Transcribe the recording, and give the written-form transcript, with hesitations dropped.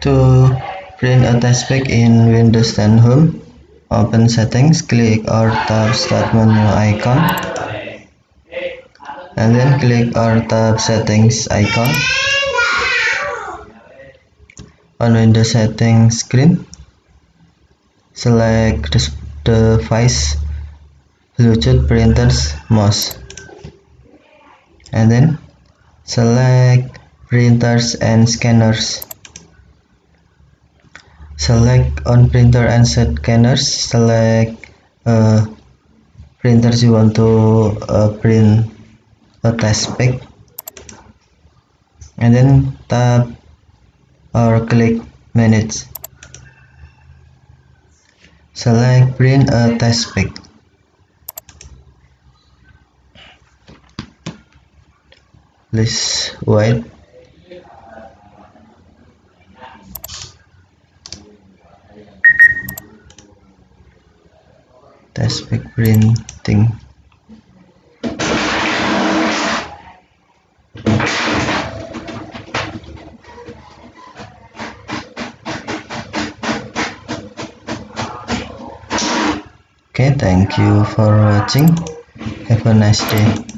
To print a test pack in Windows 10 Home, open Settings, click or tap Start menu icon, and then click or tap Settings icon. On Windows Settings screen, select the device, Bluetooth, printers, mouse, and then select printers and scanners. Select on printer and scanners, select printers you want to print a test pack, and then tap or click manage. Select print a test pack. Please wait. Test pack printing. Okay, thank you for watching. Have a nice day.